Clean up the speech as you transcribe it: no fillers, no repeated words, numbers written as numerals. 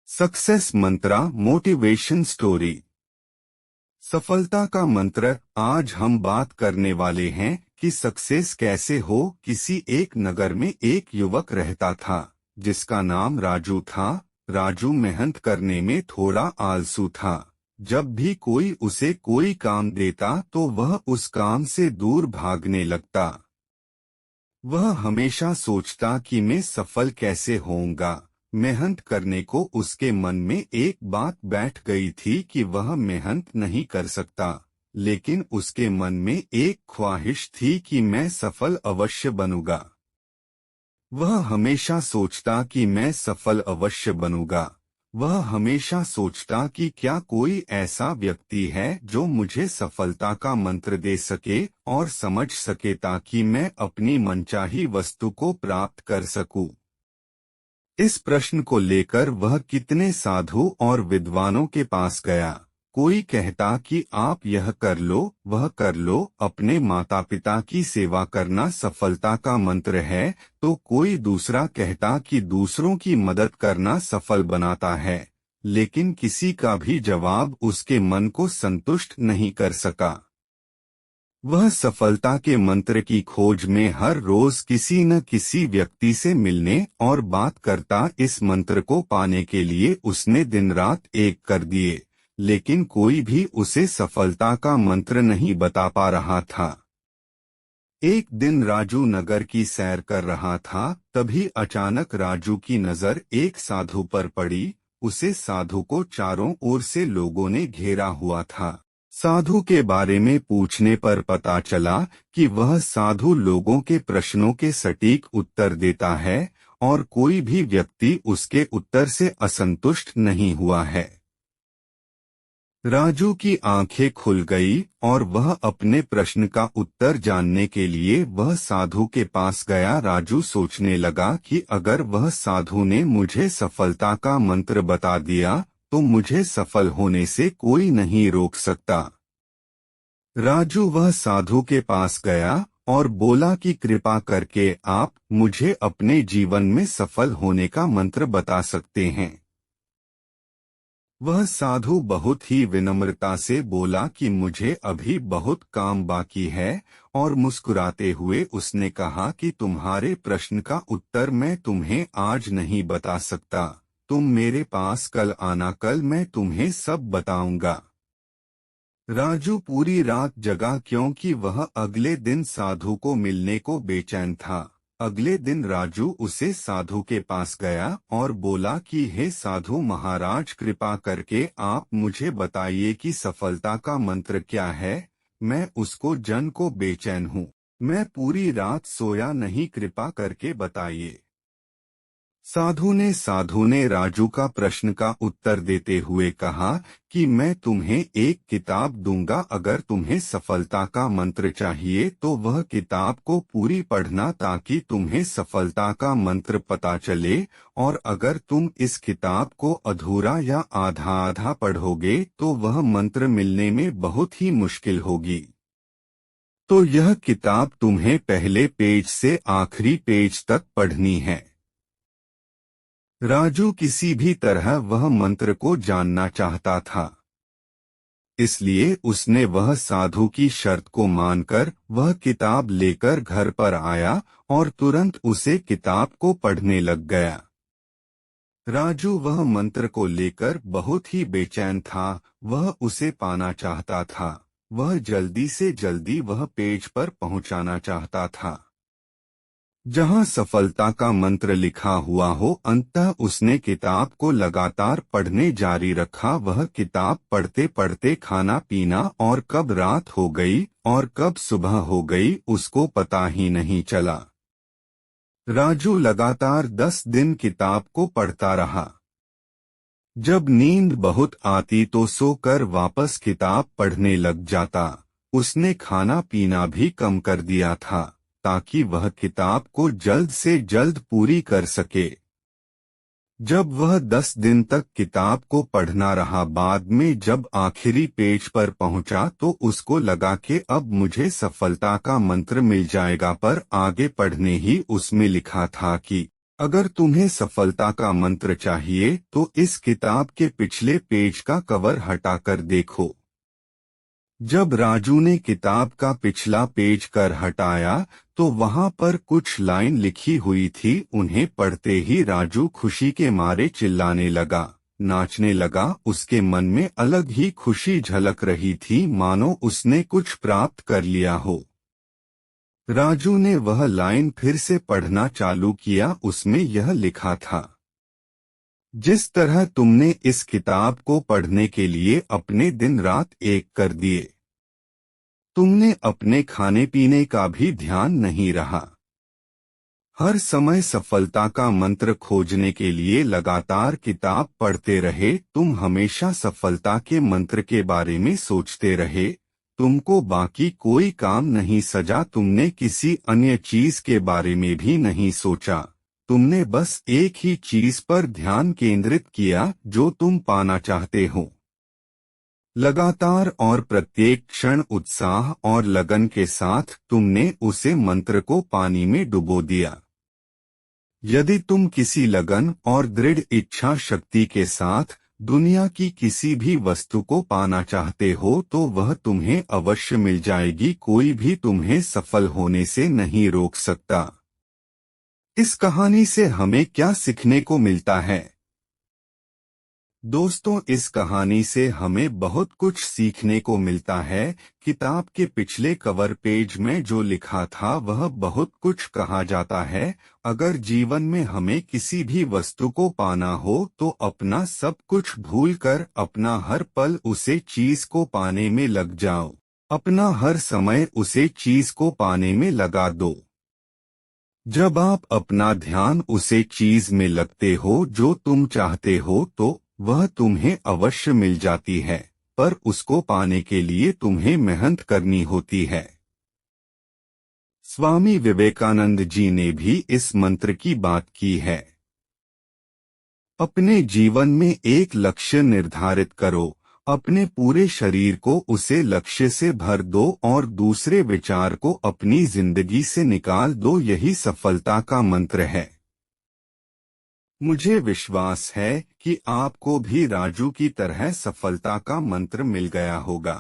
Success मंत्रा motivation story. सफलता का मंत्र। आज हम बात करने वाले हैं कि सक्सेस कैसे हो। किसी एक नगर में एक युवक रहता था जिसका नाम राजू था। राजू मेहनत करने में थोड़ा आलसी था। जब भी कोई उसे कोई काम देता तो वह उस काम से दूर भागने लगता। वह हमेशा सोचता कि मैं सफल कैसे होऊंगा। मेहनत करने को उसके मन में एक बात बैठ गई थी कि वह मेहनत नहीं कर सकता, लेकिन उसके मन में एक ख्वाहिश थी कि मैं सफल अवश्य बनूंगा। वह हमेशा सोचता कि मैं सफल अवश्य बनूंगा। वह हमेशा सोचता कि क्या कोई ऐसा व्यक्ति है जो मुझे सफलता का मंत्र दे सके और समझ सके ताकि मैं अपनी मनचाही वस्तु को प्राप्त कर सकूं। इस प्रश्न को लेकर वह कितने साधु और विद्वानों के पास गया। कोई कहता कि आप यह कर लो, वह कर लो, अपने माता पिता की सेवा करना सफलता का मंत्र है, तो कोई दूसरा कहता कि दूसरों की मदद करना सफल बनाता है। लेकिन किसी का भी जवाब उसके मन को संतुष्ट नहीं कर सका। वह सफलता के मंत्र की खोज में हर रोज किसी न किसी व्यक्ति से मिलने और बात करता। इस मंत्र को पाने के लिए उसने दिन रात एक कर दिए, लेकिन कोई भी उसे सफलता का मंत्र नहीं बता पा रहा था। एक दिन राजू नगर की सैर कर रहा था, तभी अचानक राजू की नजर एक साधु पर पड़ी। उसे साधु को चारों ओर से लोगों ने घेरा हुआ था। साधु के बारे में पूछने पर पता चला कि वह साधु लोगों के प्रश्नों के सटीक उत्तर देता है और कोई भी व्यक्ति उसके उत्तर से असंतुष्ट नहीं हुआ है। राजू की आंखें खुल गई और वह अपने प्रश्न का उत्तर जानने के लिए वह साधु के पास गया। राजू सोचने लगा कि अगर वह साधु ने मुझे सफलता का मंत्र बता दिया तो मुझे सफल होने से कोई नहीं रोक सकता। राजू वह साधु के पास गया और बोला कि कृपा करके आप मुझे अपने जीवन में सफल होने का मंत्र बता सकते हैं। वह साधु बहुत ही विनम्रता से बोला कि मुझे अभी बहुत काम बाकी है, और मुस्कुराते हुए उसने कहा कि तुम्हारे प्रश्न का उत्तर मैं तुम्हें आज नहीं बता सकता, तुम मेरे पास कल आना, कल मैं तुम्हें सब बताऊंगा। राजू पूरी रात जगा क्योंकि वह अगले दिन साधु को मिलने को बेचैन था। अगले दिन राजू उसे साधु के पास गया और बोला कि हे साधु महाराज, कृपा करके आप मुझे बताइए कि सफलता का मंत्र क्या है। मैं उसको जन को बेचैन हूँ, मैं पूरी रात सोया नहीं, कृपा करके बताइए। साधु ने राजू का प्रश्न का उत्तर देते हुए कहा कि मैं तुम्हें एक किताब दूंगा, अगर तुम्हें सफलता का मंत्र चाहिए तो वह किताब को पूरी पढ़ना ताकि तुम्हें सफलता का मंत्र पता चले, और अगर तुम इस किताब को अधूरा या आधा आधा पढ़ोगे तो वह मंत्र मिलने में बहुत ही मुश्किल होगी। तो यह किताब तुम्हें पहले पेज से आखिरी पेज तक पढ़नी है। राजू किसी भी तरह वह मंत्र को जानना चाहता था, इसलिए उसने वह साधु की शर्त को मानकर वह किताब लेकर घर पर आया और तुरंत उसे किताब को पढ़ने लग गया। राजू वह मंत्र को लेकर बहुत ही बेचैन था, वह उसे पाना चाहता था, वह जल्दी से जल्दी वह पेज पर पहुंचाना चाहता था जहां सफलता का मंत्र लिखा हुआ हो। अंततः उसने किताब को लगातार पढ़ने जारी रखा। वह किताब पढ़ते पढ़ते खाना पीना और कब रात हो गई और कब सुबह हो गई उसको पता ही नहीं चला। राजू लगातार 10 दिन किताब को पढ़ता रहा। जब नींद बहुत आती तो सोकर वापस किताब पढ़ने लग जाता। उसने खाना पीना भी कम कर दिया था ताकि वह किताब को जल्द से जल्द पूरी कर सके। जब वह 10 दिन तक किताब को पढ़ना रहा, बाद में जब आखिरी पेज पर पहुंचा तो उसको लगा कि अब मुझे सफलता का मंत्र मिल जाएगा, पर आगे पढ़ने ही उसमें लिखा था कि अगर तुम्हें सफलता का मंत्र चाहिए तो इस किताब के पिछले पेज का कवर हटाकर देखो। जब राजू ने किताब का पिछला पेज कर हटाया तो वहां पर कुछ लाइन लिखी हुई थी। उन्हें पढ़ते ही राजू खुशी के मारे चिल्लाने लगा, नाचने लगा। उसके मन में अलग ही खुशी झलक रही थी, मानो उसने कुछ प्राप्त कर लिया हो। राजू ने वह लाइन फिर से पढ़ना चालू किया। उसमें यह लिखा था, जिस तरह तुमने इस किताब को पढ़ने के लिए अपने दिन रात एक कर दिए, तुमने अपने खाने पीने का भी ध्यान नहीं रहा। हर समय सफलता का मंत्र खोजने के लिए लगातार किताब पढ़ते रहे। तुम हमेशा सफलता के मंत्र के बारे में सोचते रहे। तुमको बाकी कोई काम नहीं सजा। तुमने किसी अन्य चीज के बारे में भी नहीं सोचा। तुमने बस एक ही चीज पर ध्यान केंद्रित किया जो तुम पाना चाहते हो। लगातार और प्रत्येक क्षण उत्साह और लगन के साथ तुमने उसे मंत्र को पानी में डुबो दिया। यदि तुम किसी लगन और दृढ़ इच्छा शक्ति के साथ दुनिया की किसी भी वस्तु को पाना चाहते हो तो वह तुम्हें अवश्य मिल जाएगी। कोई भी तुम्हें सफल होने से नहीं रोक सकता। इस कहानी से हमें क्या सीखने को मिलता है? दोस्तों, इस कहानी से हमें बहुत कुछ सीखने को मिलता है। किताब के पिछले कवर पेज में जो लिखा था वह बहुत कुछ कहा जाता है। अगर जीवन में हमें किसी भी वस्तु को पाना हो तो अपना सब कुछ भूलकर अपना हर पल उसे चीज को पाने में लग जाओ। अपना हर समय उसे चीज को पाने में लगा दो। जब आप अपना ध्यान उसे चीज में लगते हो जो तुम चाहते हो तो वह तुम्हें अवश्य मिल जाती है, पर उसको पाने के लिए तुम्हें मेहनत करनी होती है। स्वामी विवेकानंद जी ने भी इस मंत्र की बात की है। अपने जीवन में एक लक्ष्य निर्धारित करो, अपने पूरे शरीर को उसे लक्ष्य से भर दो और दूसरे विचार को अपनी जिंदगी से निकाल दो। यही सफलता का मंत्र है। मुझे विश्वास है कि आपको भी राजू की तरह सफलता का मंत्र मिल गया होगा।